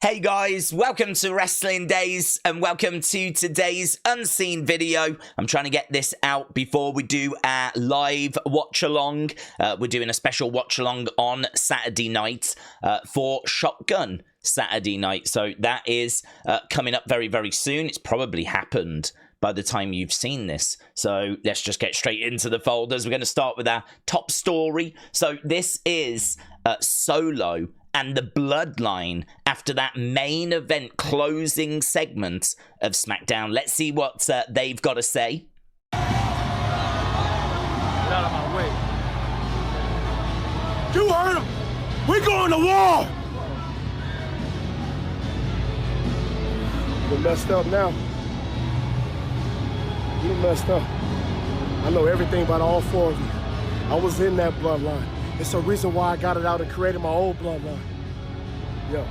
Hey guys, welcome to Wrestling Daze and welcome to today's unseen video. I'm trying to get this out before we do our live watch-along. We're doing a special watch-along on Saturday night for Shotgun Saturday night. So that is coming up very, very soon. It's probably happened by the time you've seen this. So let's just get straight into the folders. We're going to start with our top story. So this is Solo and the Bloodline after that main event closing segment of Smackdown. Let's see what they've got to say. Get out of my way. You heard him. We going to war. You're messed up now. You messed up. I know everything about all four of you. I was in that bloodline. It's the reason why I got it out and created my old bloodline. Yeah.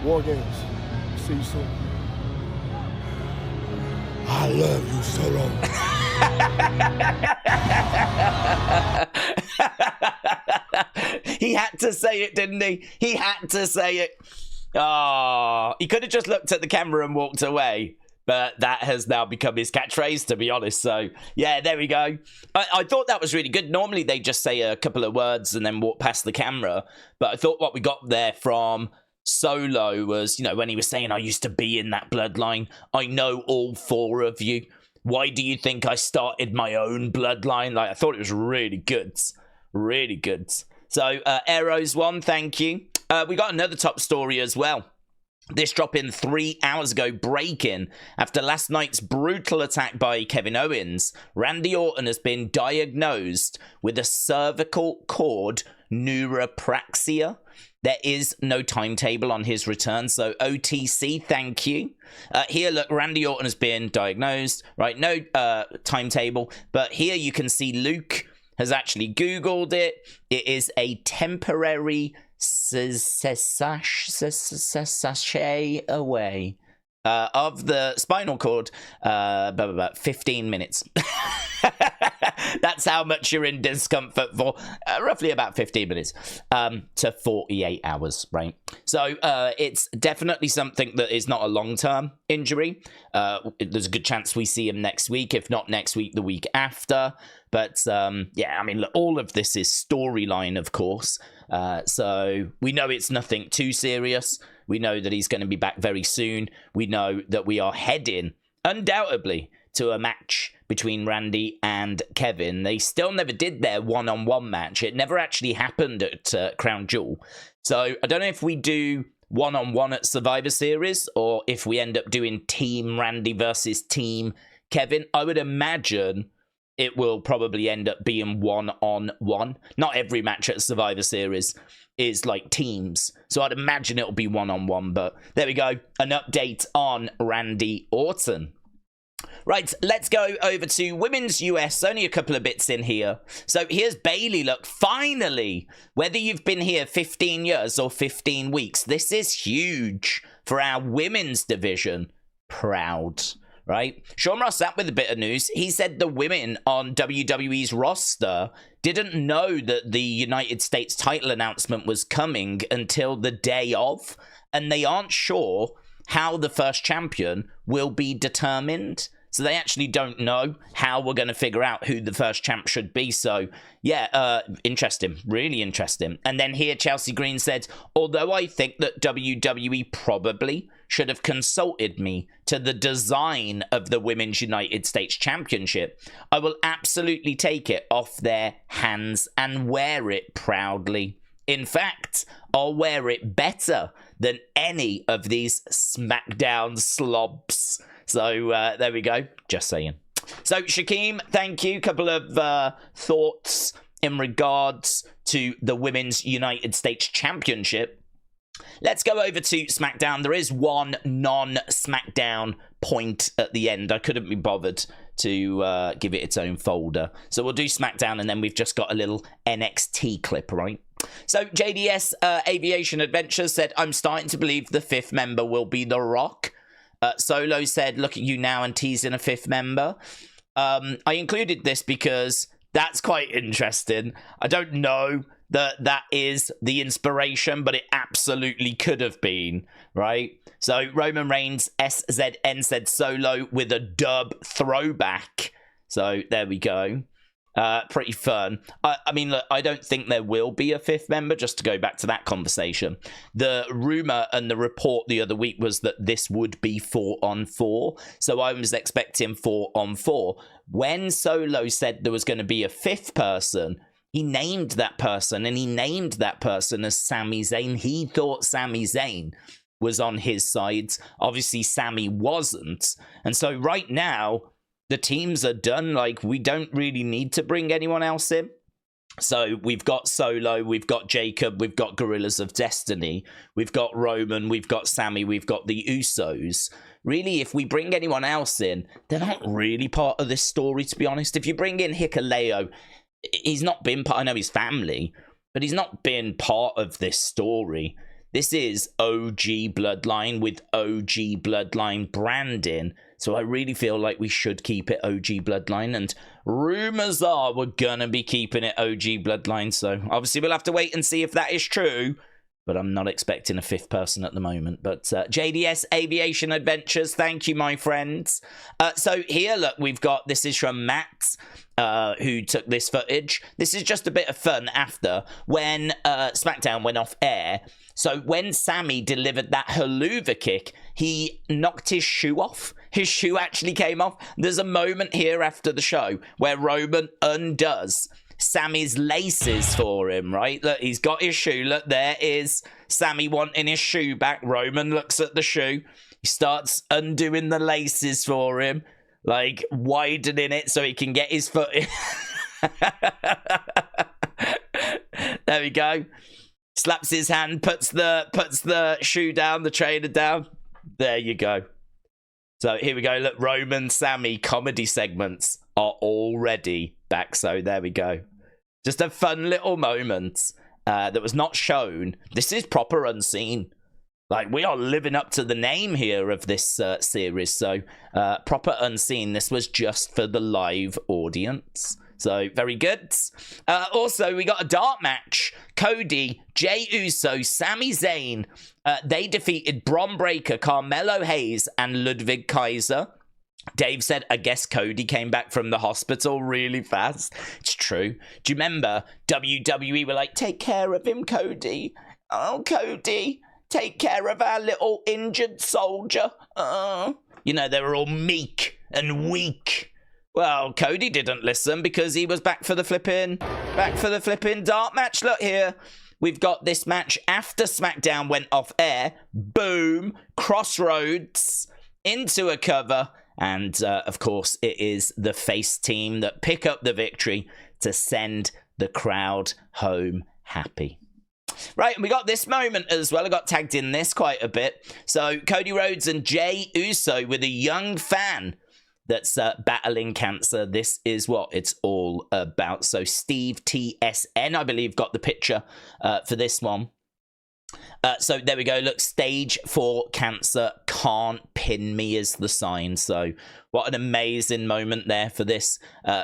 War Games. See you soon. I love you, Solo. He had to say it, didn't he? He had to say it. Oh, he could have just looked at the camera and walked away. But that has now become his catchphrase, to be honest. So, yeah, there we go. I thought that was really good. Normally, they just say a couple of words and then walk past the camera. But I thought what we got there from Solo was, you know, when he was saying, I used to be in that bloodline. I know all four of you. Why do you think I started my own bloodline? Like, I thought it was really good. Really good. So, Arrows one, thank you. We got another top story as well. This drop in 3 hours ago, breaking after last night's brutal attack by Kevin Owens. Randy Orton has been diagnosed with a cervical cord neuropraxia. There is no timetable on his return, so OTC, thank you. Here, look, Randy Orton has been diagnosed, right? No timetable, but here you can see Luke has actually Googled it. It is a temporary sachet away of the spinal cord, about 15 minutes. That's how much you're in discomfort for, roughly about 15 minutes to 48 hours, right? So it's definitely something that is not a long-term injury. There's a good chance we see him next week, if not next week, the week after. But yeah, I mean, look, all of this is storyline, of course. So we know it's nothing too serious. We know that he's going to be back very soon. We know that we are heading, undoubtedly, to a match between Randy and Kevin. They still never did their one-on-one match. It never actually happened at Crown Jewel. So I don't know if we do one-on-one at Survivor Series or if we end up doing Team Randy versus Team Kevin. I would imagine it will probably end up being one-on-one. Not every match at Survivor Series is like teams. So I'd imagine it'll be one-on-one. But there we go. An update on Randy Orton. Right, let's go over to Women's US. Only a couple of bits in here. So here's Bayley. Look, finally, whether you've been here 15 years or 15 weeks, this is huge for our women's division. Proud. Right? Sean Ross sat with a bit of news. He said the women on WWE's roster didn't know that the United States title announcement was coming until the day of, and they aren't sure how the first champion will be determined. So they actually don't know how we're going to figure out who the first champ should be. So, yeah, interesting. Really interesting. And then here, Chelsea Green said, although I think that WWE probably should have consulted me to the design of the Women's United States Championship, I will absolutely take it off their hands and wear it proudly. In fact, I'll wear it better than any of these Smackdown slobs. So there we go. Just saying. So Shaquem, thank you. Couple of thoughts in regards to the Women's United States Championship. Let's go over to SmackDown. There is one non-SmackDown point at the end. I couldn't be bothered to give it its own folder. So we'll do SmackDown, and then we've just got a little NXT clip, right? So JDS Aviation Adventures said, I'm starting to believe the fifth member will be The Rock. Solo said, look at you now, and teasing a fifth member. I included this because that's quite interesting. I don't know that is the inspiration, but it absolutely could have been, right? So Roman Reigns, SZN said Solo with a dub throwback. So there we go. Pretty fun. I mean, look, I don't think there will be a fifth member, just to go back to that conversation. The rumor and the report the other week was that this would be 4-on-4. So I was expecting 4-on-4. When Solo said there was going to be a fifth person, he named that person, and he named that person as Sami Zayn. He thought Sami Zayn was on his side. Obviously, Sami wasn't. And so right now, the teams are done. Like, we don't really need to bring anyone else in. So we've got Solo, we've got Jacob, we've got Gorillas of Destiny, we've got Roman, we've got Sami, we've got the Usos. Really, if we bring anyone else in, they're not really part of this story, to be honest. If you bring in Hikuleo, he's not been part, I know his family, but he's not been part of this story. This is OG Bloodline with OG Bloodline branding. So I really feel like we should keep it OG Bloodline. And rumors are we're going to be keeping it OG Bloodline. So obviously we'll have to wait and see if that is true. But I'm not expecting a fifth person at the moment. But JDS Aviation Adventures, thank you, my friends. So here, look, we've got, this is from Matt, who took this footage. This is just a bit of fun after when Smackdown went off air. So when Sami delivered that haluva kick, he knocked his shoe off. His shoe actually came off. There's a moment here after the show where Roman undoes Sami's laces for him, right? Look, he's got his shoe. Look, there is Sami wanting his shoe back. Roman looks at the shoe. He starts undoing the laces for him, like widening it so he can get his foot in. There we go. Slaps his hand, puts the shoe down, the trainer down. There you go. So here we go. Look, Roman, Sami comedy segments are already back. So there we go. Just a fun little moment that was not shown. This is proper unseen. Like, we are living up to the name here of this series. So proper unseen. This was just for the live audience. So, very good. Also, we got a dart match. Cody, Jey Uso, Sami Zayn. They defeated Bron Breakker, Carmelo Hayes, and Ludwig Kaiser. Dave said, I guess Cody came back from the hospital really fast. It's true. Do you remember WWE were like, take care of him, Cody. Oh, Cody, take care of our little injured soldier. You know, they were all meek and weak. Well, Cody didn't listen because he was back for the flipping dart match. Look here. We've got this match after SmackDown went off air. Boom. Crossroads into a cover. And, of course, it is the face team that pick up the victory to send the crowd home happy. Right, and we got this moment as well. I got tagged in this quite a bit. So, Cody Rhodes and Jey Uso with a young fan that's battling cancer. This is what it's all about. So Steve TSN, I believe, got the picture for this one. So there we go. Look, stage 4 cancer, can't pin me is the sign. So what an amazing moment there for this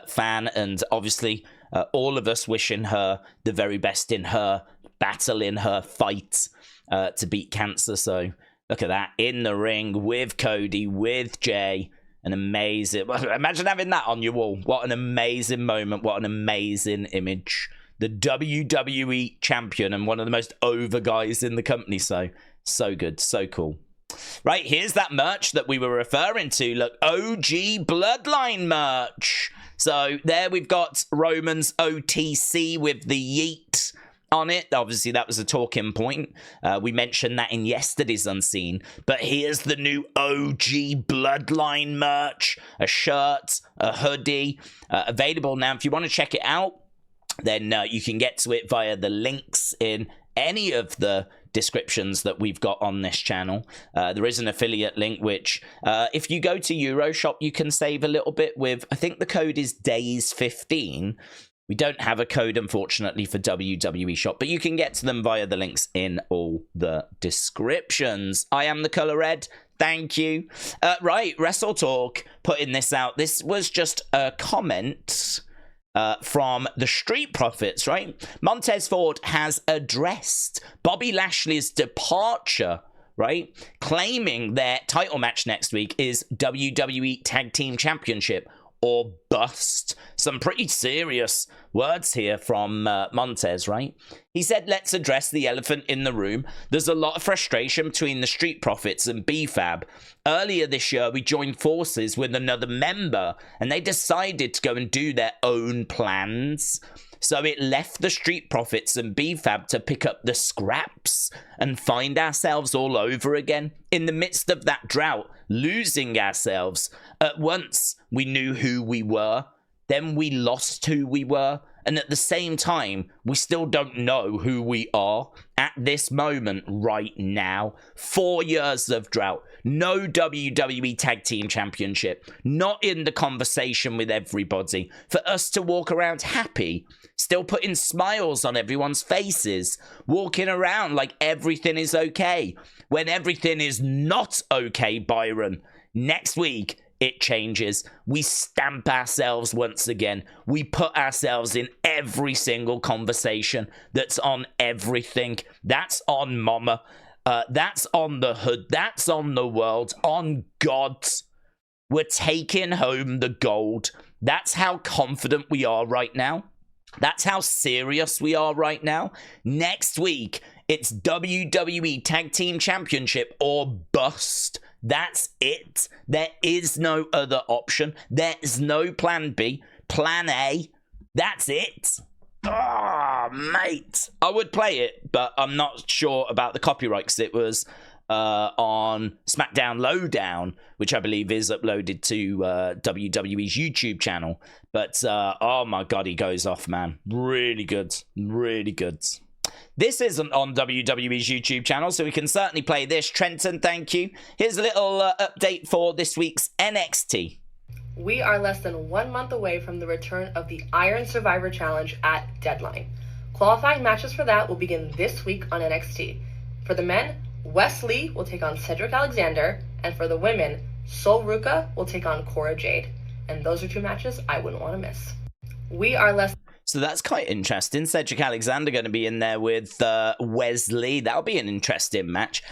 fan. And obviously all of us wishing her the very best in her battle, in her fight to beat cancer. So look at that, in the ring with Cody, with Jey. An amazing, imagine having that on your wall. What an amazing moment. What an amazing image. The WWE champion and one of the most over guys in the company. So good. So cool. Right, here's that merch that we were referring to. Look, OG Bloodline merch. So there we've got Roman's OTC with the yeet on it. Obviously, that was a talking point. We mentioned that in yesterday's Unseen. But here's the new OG Bloodline merch. A shirt, a hoodie. Available now. If you want to check it out, then you can get to it via the links in any of the descriptions that we've got on this channel. There is an affiliate link, which if you go to Euroshop, you can save a little bit with, I think the code is DAZE15. We don't have a code, unfortunately, for WWE Shop, but you can get to them via the links in all the descriptions. I am the color red. Thank you. Right, Wrestle Talk putting this out. This was just a comment from the Street Profits, right? Montez Ford has addressed Bobby Lashley's departure, right? Claiming their title match next week is WWE Tag Team Championship or bust. Some pretty serious words here from Montez, right? He said, let's address the elephant in the room. There's a lot of frustration between the Street Profits and BFAB. Earlier this year, we joined forces with another member, and they decided to go and do their own plans. So it left the Street Profits and BFAB to pick up the scraps and find ourselves all over again. In the midst of that drought, losing ourselves. At once, we knew who we were. Then we lost who we were. And at the same time, we still don't know who we are at this moment right now. 4 years of drought. No WWE Tag Team Championship. Not in the conversation with everybody. For us to walk around happy, still putting smiles on everyone's faces, walking around like everything is okay, when everything is not okay, Byron. Next week, it changes. We stamp ourselves once again. We put ourselves in every single conversation that's on everything. That's on Mama. That's on the hood. That's on the world. On God. We're taking home the gold. That's how confident we are right now. That's how serious we are right now. Next week, it's WWE Tag Team Championship or bust. That's it. There is no other option. There is no plan B. Plan A. That's it. Oh, mate. I would play it, but I'm not sure about the copyright because it was on Smackdown Lowdown, which I believe is uploaded to WWE's YouTube channel. But, oh my God, he goes off, man. Really good. Really good. This isn't on WWE's YouTube channel, so we can certainly play this. Trenton, thank you. Here's a little update for this week's NXT. We are less than 1 month away from the return of the Iron Survivor Challenge at Deadline. Qualifying matches for that will begin this week on NXT. For the men, Wes Lee will take on Cedric Alexander, and for the women, Sol Ruca will take on Cora Jade. And those are two matches I wouldn't want to miss. We are less... So that's quite interesting. Cedric Alexander going to be in there with Wesley. That'll be an interesting match.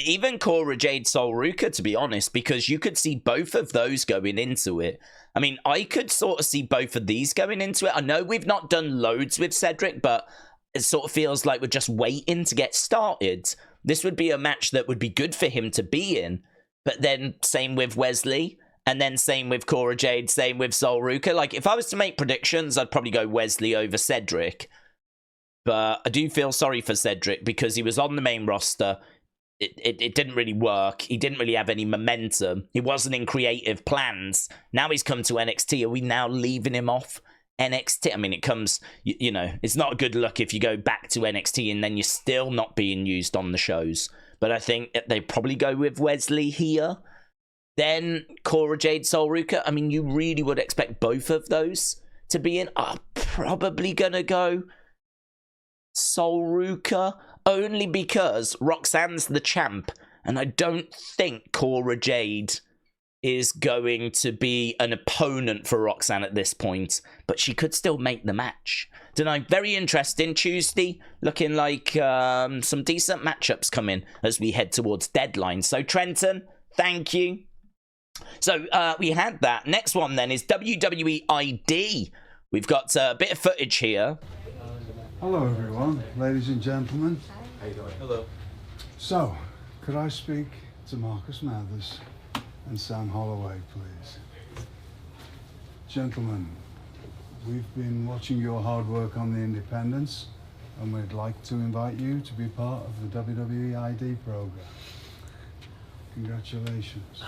Even Cora Jade, Sol Ruca, to be honest, because you could see both of those going into it. I mean, I could sort of see both of these going into it. I know we've not done loads with Cedric, but it sort of feels like we're just waiting to get started. This would be a match that would be good for him to be in. But then same with Wesley. And then same with Cora Jade, same with Sol Ruca. Like, if I was to make predictions, I'd probably go Wesley over Cedric. But I do feel sorry for Cedric because he was on the main roster. It didn't really work. He didn't really have any momentum. He wasn't in creative plans. Now he's come to NXT. Are we now leaving him off NXT? I mean, it comes, you know, it's not a good look if you go back to NXT and then you're still not being used on the shows. But I think they probably go with Wesley here. Then Cora Jade, Sol Ruca. I mean, you really would expect both of those to be in. I'm probably going to go Sol Ruca only because Roxanne's the champ. And I don't think Cora Jade is going to be an opponent for Roxanne at this point. But she could still make the match. Don't know. Very interesting. Tuesday, looking like some decent matchups coming as we head towards Deadline. So, Trenton, thank you. So we had that. Next one then is WWE ID. We've got a bit of footage here. Hello everyone, ladies and gentlemen. How you doing? Hello. So, could I speak to Marcus Mathers and Sam Holloway, please? Gentlemen, we've been watching your hard work on the independents, and we'd like to invite you to be part of the WWE ID program. Congratulations.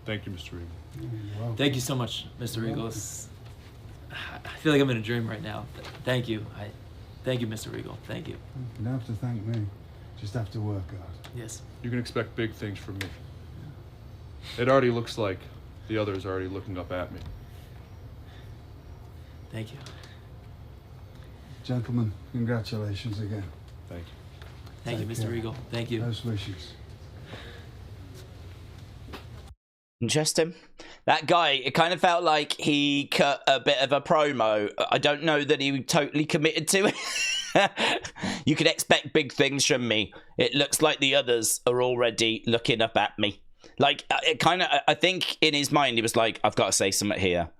Thank you, Mr. Regal. You're welcome. Thank you so much, Mr. Regal. I feel like I'm in a dream right now. Thank you. Thank you, Mr. Regal. Thank you. You don't have to thank me. Just have to work hard. Yes. You can expect big things from me. It already looks like the others are already looking up at me. Thank you. Gentlemen, congratulations again. Thank you. Thank you, Mr. care. Regal. Thank you. Best wishes. Interesting. That guy, it kind of felt like he cut a bit of a promo. I don't know that he totally committed to it. You can expect big things from me. It looks like the others are already looking up at me. Like, it kind of, I think in his mind, he was like, I've got to say something here.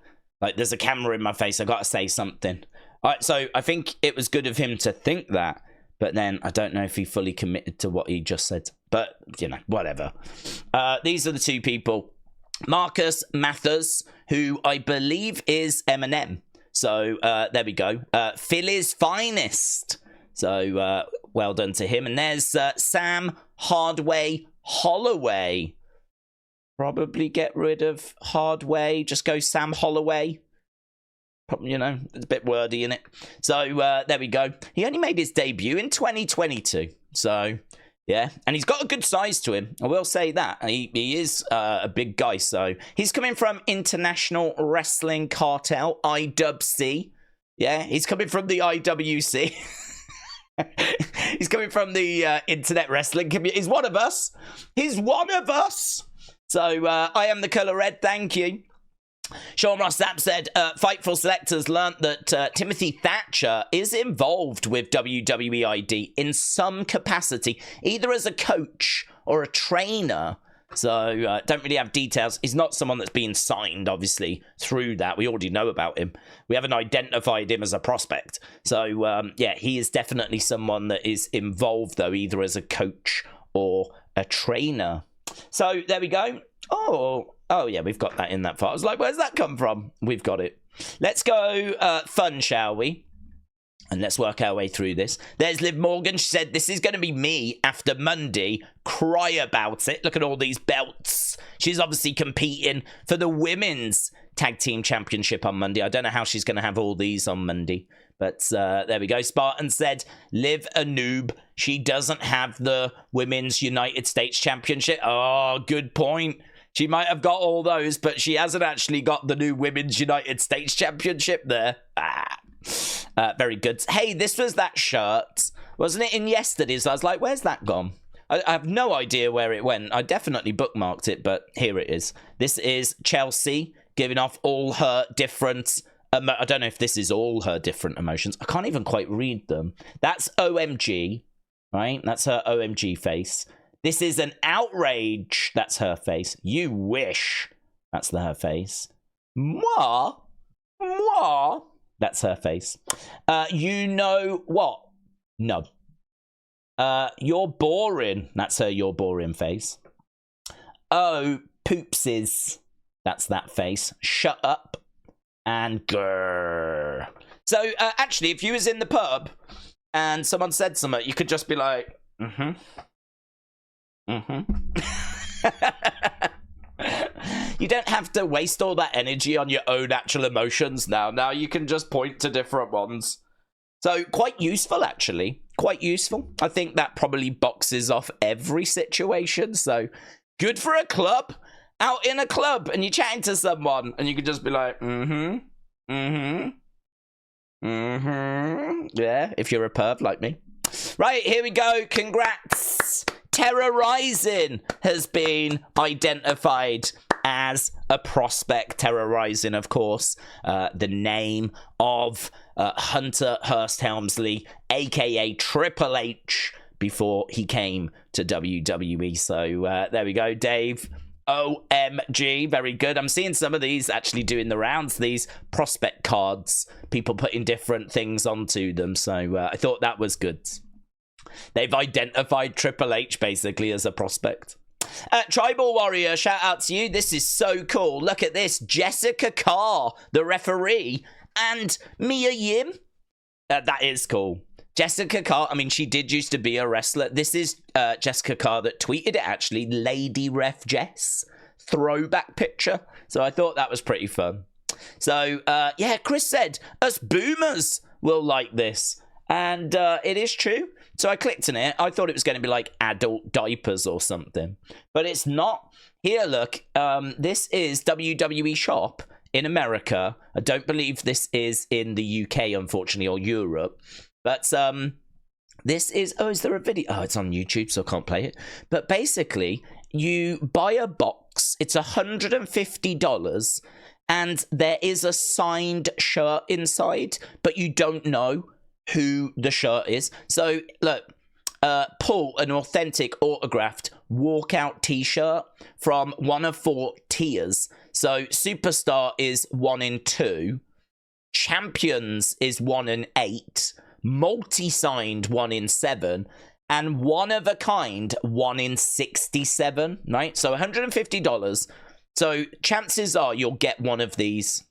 Like, there's a camera in my face. I've got to say something. So I think it was good of him to think that. But then I don't know if he fully committed to what he just said. But, you know, whatever. These are the two people. Marcus Mathers, who I believe is Eminem. So there we go. Philly's finest. So well done to him. And there's Sam Hardway Holloway. Probably get rid of Hardway. Just go Sam Holloway. You know, it's a bit wordy, isn't it? So there we go. He only made his debut in 2022. So yeah, and he's got a good size to him. I will say that. He is a big guy. So he's coming from International Wrestling Cartel, IWC. Yeah, he's coming from the IWC. He's coming from the Internet Wrestling community. He's one of us. He's one of us. So I am the colour red. Thank you. Sean Ross Sapp said, Fightful Selectors learnt that Timothy Thatcher is involved with WWE ID in some capacity, either as a coach or a trainer. So don't really have details. He's not someone that's been signed, obviously, through that. We already know about him. We haven't identified him as a prospect. So, yeah, he is definitely someone that is involved, though, either as a coach or a trainer. So there we go. Oh, yeah, we've got that in that file. I was like, where's that come from? We've got it. Let's go fun, shall we? And let's work our way through this. There's Liv Morgan. She said, this is going to be me after Monday. Cry about it. Look at all these belts. She's obviously competing for the Women's Tag Team Championship on Monday. I don't know how she's going to have all these on Monday. But there we go. Spartan said, Liv a noob. She doesn't have the Women's United States Championship. Oh, good point. She might have got all those, but she hasn't actually got the new Women's United States Championship there. Very good. Hey, this was that shirt. Wasn't it in yesterday's? I was like, where's that gone? I have no idea where it went. I definitely bookmarked it, but here it is. This is Chelsea giving off all her different... I don't know if this is all her different emotions. I can't even quite read them. That's OMG, right? That's her OMG face. This is an outrage. That's her face. You wish. That's her face. Moi. That's her face. You know what? No. You're boring. That's her you're boring face. Oh, poopses. That's that face. Shut up. And grrr. So, actually, if you was in the pub and someone said something, you could just be like, You don't have to waste all that energy on your own actual emotions now. Now you can just point to different ones. So quite useful, actually. Quite useful. I think that probably boxes off every situation. So good for a club. Out in a club and you're chatting to someone and you can just be like, yeah, if you're a perv like me. Right, here we go. Congrats. Terrorizing has been identified as a prospect. Terrorizing, of course, the name of Hunter Hearst Helmsley, aka Triple H, before he came to WWE. So there we go, Dave. OMG, very good. I'm seeing some of these actually doing the rounds, these prospect cards, people putting different things onto them. So I thought that was good. They've identified Triple H basically as a prospect. Tribal Warrior, shout out to you. This is so cool. Look at this. Jessica Carr, the referee, and Mia Yim. That is cool. Jessica Carr, I mean, she did used to be a wrestler. This is Jessica Carr that tweeted it, actually. Lady Ref Jess. Throwback picture. So I thought that was pretty fun. So, yeah, Chris said, us boomers will like this. And it is true. So I clicked on it. I thought it was going to be like adult diapers or something. But it's not. Here, look. This is WWE Shop in America. I don't believe this is in the UK, unfortunately, or Europe. But this is... Oh, is there a video? Oh, it's on YouTube, so I can't play it. But basically, you buy a box It's $150, and there is a signed shirt inside, but you don't know who the shirt is. So look, pull an authentic autographed walkout t-shirt from one of 4 tiers. So Superstar is 1 in 2, Champions is 1 in 8, multi-signed 1 in 7, and one of a kind 1 in 67, right? So $150. So chances are you'll get one of these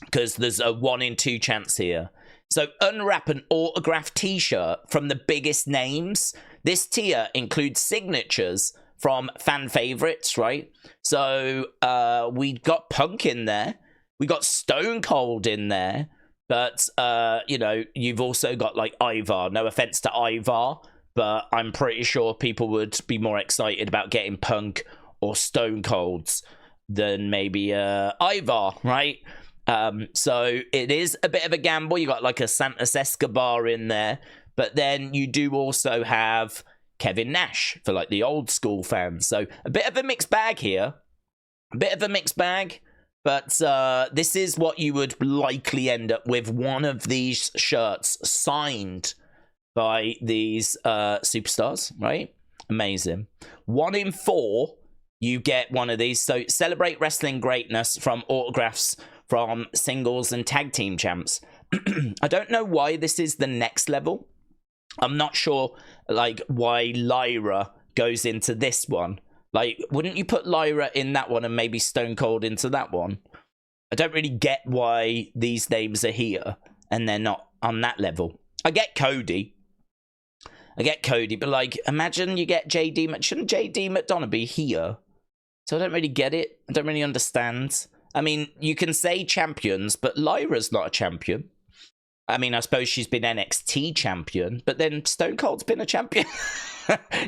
because there's a 1 in 2 chance here. So unwrap an autographed t-shirt from the biggest names. This tier includes signatures from fan favorites, right? So we got Punk in there. We got Stone Cold in there. But, you know, you've also got, like, Ivar. No offense to Ivar, but I'm pretty sure people would be more excited about getting Punk or Stone Colds than maybe Ivar, right? So it is a bit of a gamble. You got like a Santos Escobar in there, but then you do also have Kevin Nash for like the old school fans. So a bit of a mixed bag here, but this is what you would likely end up with, one of these shirts signed by these superstars, right? Amazing. 1 in 4, you get one of these. So celebrate wrestling greatness from autographs from singles and tag team champs. I don't know why this is the next level. I'm not sure, like, why Lyra goes into this one. Like, wouldn't you put Lyra in that one and maybe Stone Cold into that one? I don't really get why these names are here and they're not on that level. I get Cody, but, like, imagine you get JD. Shouldn't JD McDonough be here? So I don't really get it. I don't really understand. I mean, you can say champions, but Lyra's not a champion. I mean, I suppose she's been NXT champion, but then Stone Cold's been a champion.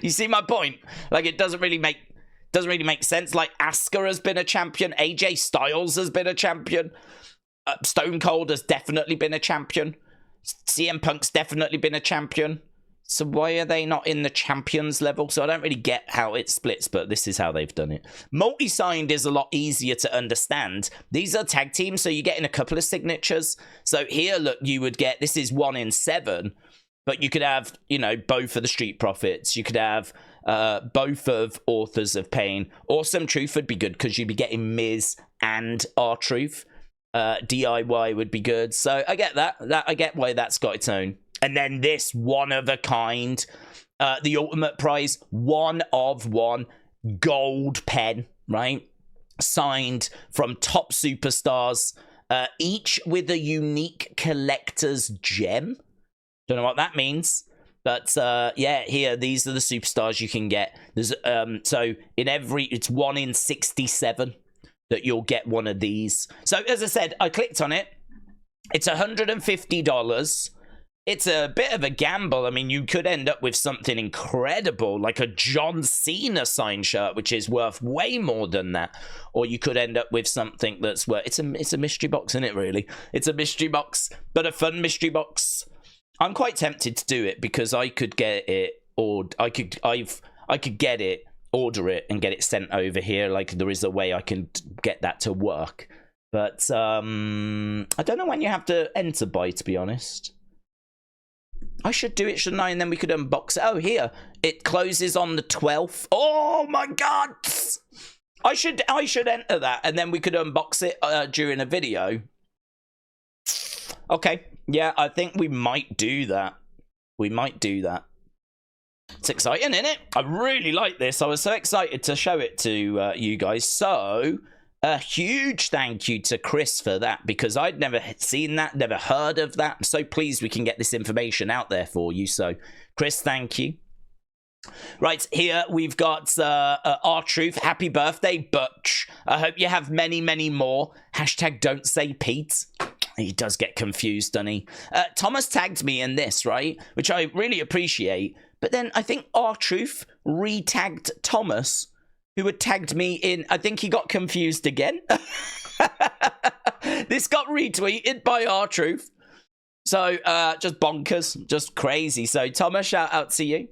You see my point? Like, it doesn't really make sense. Like, Asuka has been a champion. AJ Styles has been a champion. Stone Cold has definitely been a champion. CM Punk's definitely been a champion. So why are they not in the champions level? So I don't really get how it splits, but this is how they've done it. Multi-signed is a lot easier to understand. These are tag teams, so you're getting a couple of signatures. So here, look, you would get, this is 1 in 7, but you could have, you know, both of the Street Profits. You could have both of Authors of Pain. Awesome Truth would be good because you'd be getting Miz and R-Truth. DIY would be good. So I get that. I get why that's got its own. And then this one of a kind, the ultimate prize, 1 of 1 gold pen, right? Signed from top superstars, each with a unique collector's gem. Don't know what that means, but yeah, here, these are the superstars you can get. There's so in every, it's 1 in 67 that you'll get one of these. So as I said, I clicked on it. It's $150. It's a bit of a gamble. I mean, you could end up with something incredible, like a John Cena signed shirt, which is worth way more than that. Or you could end up with something that's worth... It's a mystery box, isn't it, really? It's a mystery box, but a fun mystery box. I'm quite tempted to do it because I could get it, or I could get it, order it, and get it sent over here. Like, there is a way I can get that to work. But I don't know when you have to enter by, to be honest. I should do it, shouldn't I? And then we could unbox it. Oh, here. It closes on the 12th. Oh, my God. I should enter that, and then we could unbox it during a video. Okay. Yeah, I think we might do that. It's exciting, isn't it? I really like this. I was so excited to show it to you guys. So... a huge thank you to Chris for that, because I'd never seen that, never heard of that. I'm so pleased we can get this information out there for you. So, Chris, thank you. Right, here we've got R-Truth. Happy birthday, Butch. I hope you have many, many more. Hashtag don't say Pete. He does get confused, doesn't he? Thomas tagged me in this, right? Which I really appreciate. But then I think R-Truth re-tagged Thomas, who had tagged me in. I think he got confused again. This got retweeted by R-Truth. So, just bonkers. Just crazy. So, Thomas, shout out to you.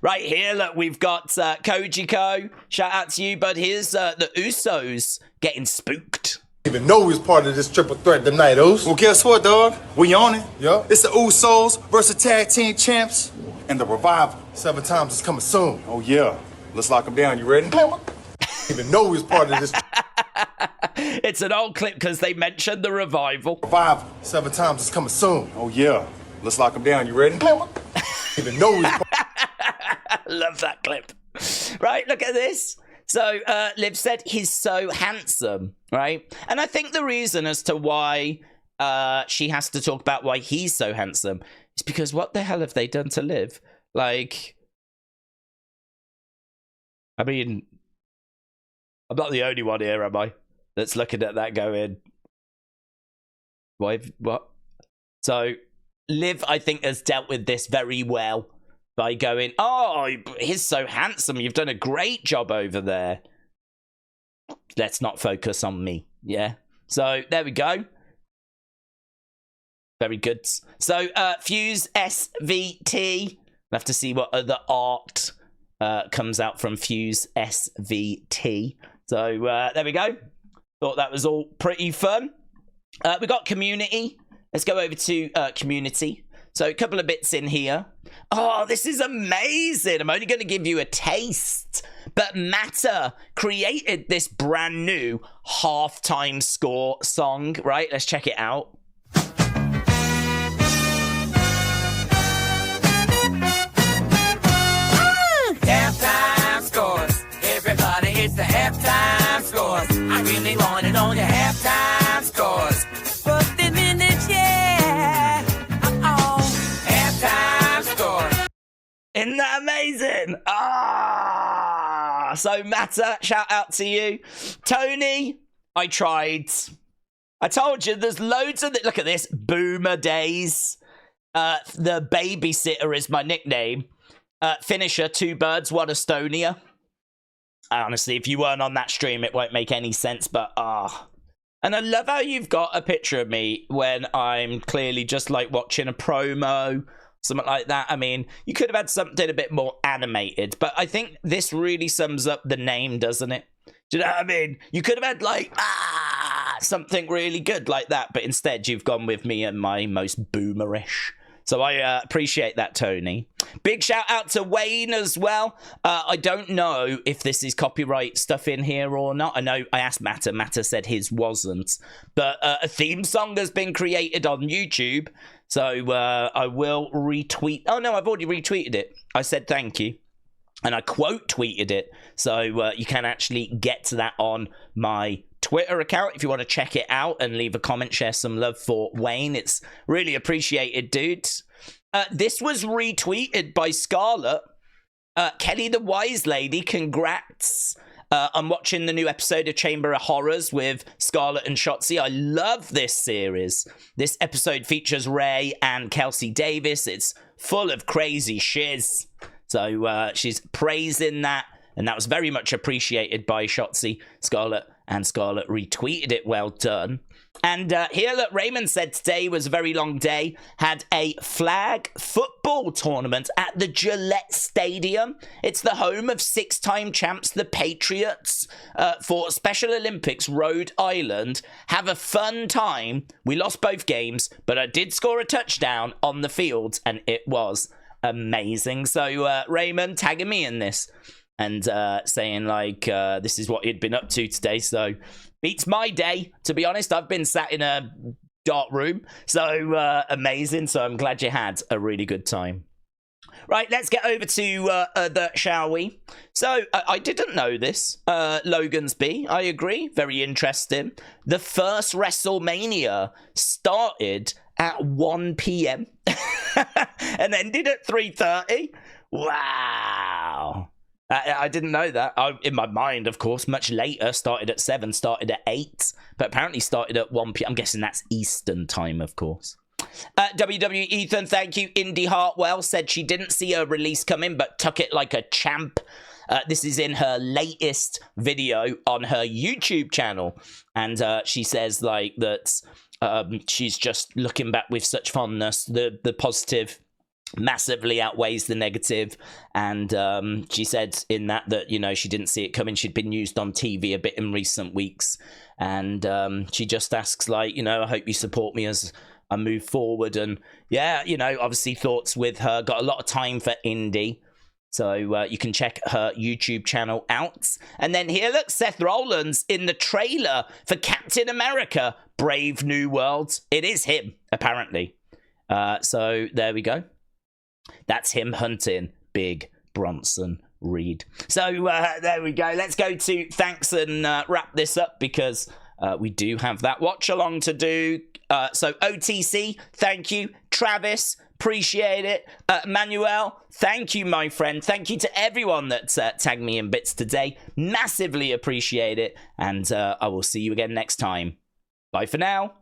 Right here, look, we've got Kojiko. Shout out to you, bud. Here's the Usos getting spooked. Even know we was part of this triple threat tonight, Oos. Well, guess what, dog? We on it. Yeah. It's the Usos versus Tag Team Champs and the Revival. 7 times is coming soon. Oh, yeah. Let's lock them down. You ready? Even know we was part of this It's an old clip because they mentioned the Revival. Revival. 7 times is coming soon. Oh, yeah. Let's lock them down. You ready? Even know we was Love that clip. Right, look at this. So Liv said he's so handsome, right? And I think the reason as to why she has to talk about why he's so handsome is because what the hell have they done to Liv? Like, I mean, I'm not the only one here, am I? That's looking at that going, what? So Liv, I think, has dealt with this very well by going, oh, he's so handsome. You've done a great job over there. Let's not focus on me. Yeah. So there we go. Very good. So Fuse SVT. We'll have to see what other art comes out from Fuse SVT. So there we go. Thought that was all pretty fun. We got Community. Let's go over to Community. So a couple of bits in here. Oh, this is amazing. I'm only going to give you a taste. But Matter created this brand new halftime score song, right? Let's check it out. Halftime scores. Everybody, it's the halftime scores. I really want it on your halftime scores. But the minutes, yeah. Halftime score. Isn't that amazing? So Matter, shout out to you. Tony, I tried. I told you, there's loads of it. Look at this. Boomer Days. The babysitter is my nickname. Finisher, 2 birds, 1 Estonia. Honestly, if you weren't on that stream, it won't make any sense, but And I love how you've got a picture of me when I'm clearly just like watching a promo, something like that. I mean, you could have had something a bit more animated, but I think this really sums up the name, doesn't it? Do you know what I mean? You could have had like, something really good like that, but instead you've gone with me and my most boomerish. So I appreciate that, Tony. Big shout out to Wayne as well. I don't know if this is copyright stuff in here or not. I know I asked Matter. Matter said his wasn't. But a theme song has been created on YouTube. So I will retweet. Oh, no, I've already retweeted it. I said thank you. And I quote tweeted it. So you can actually get to that on my Twitter account if you want to check it out and leave a comment, share some love for Wayne. It's really appreciated, dude. This was retweeted by Scarlett. Kelly the Wise Lady, congrats. I'm watching the new episode of Chamber of Horrors with Scarlett and Shotzi. I love this series. This episode features Ray and Kelsey Davis. It's full of crazy shiz. So she's praising that. And that was very much appreciated by Shotzi, Scarlett, and Scarlett retweeted it. Well done. And here, look, Raymond said today was a very long day. Had a flag football tournament at the Gillette Stadium. It's the home of 6-time champs, the Patriots, for Special Olympics, Rhode Island. Have a fun time. We lost both games, but I did score a touchdown on the field, and it was amazing. So, Raymond, tagging me in this. And saying, like, this is what he'd been up to today. So, beats my day, to be honest. I've been sat in a dark room. So, amazing. So, I'm glad you had a really good time. Right, let's get over to the, shall we? So, I didn't know this. Logan's B, I agree. Very interesting. The first WrestleMania started at 1 p.m. and ended at 3:30. Wow. I didn't know that. In my mind, of course, much later, started at 7, started at 8, but apparently started at 1 p.m. I'm guessing that's Eastern time, of course. WWE Ethan, thank you. Indy Hartwell said she didn't see her release coming, but took it like a champ. This is in her latest video on her YouTube channel. And she says, like, that she's just looking back with such fondness, the positive massively outweighs the negative. And she said in that, you know, she didn't see it coming. She'd been used on TV a bit in recent weeks. And she just asks, like, you know, I hope you support me as I move forward. And yeah, you know, obviously thoughts with her. Got a lot of time for indie. So you can check her YouTube channel out. And then here, look, Seth Rollins in the trailer for Captain America, Brave New World. It is him, apparently. So there we go. That's him hunting Big Bronson Reed. So there we go. Let's go to thanks and wrap this up, because we do have that watch along to do. So OTC, thank you. Travis, appreciate it. Manuel, thank you, my friend. Thank you to everyone that tagged me in bits today. Massively appreciate it. And I will see you again next time. Bye for now.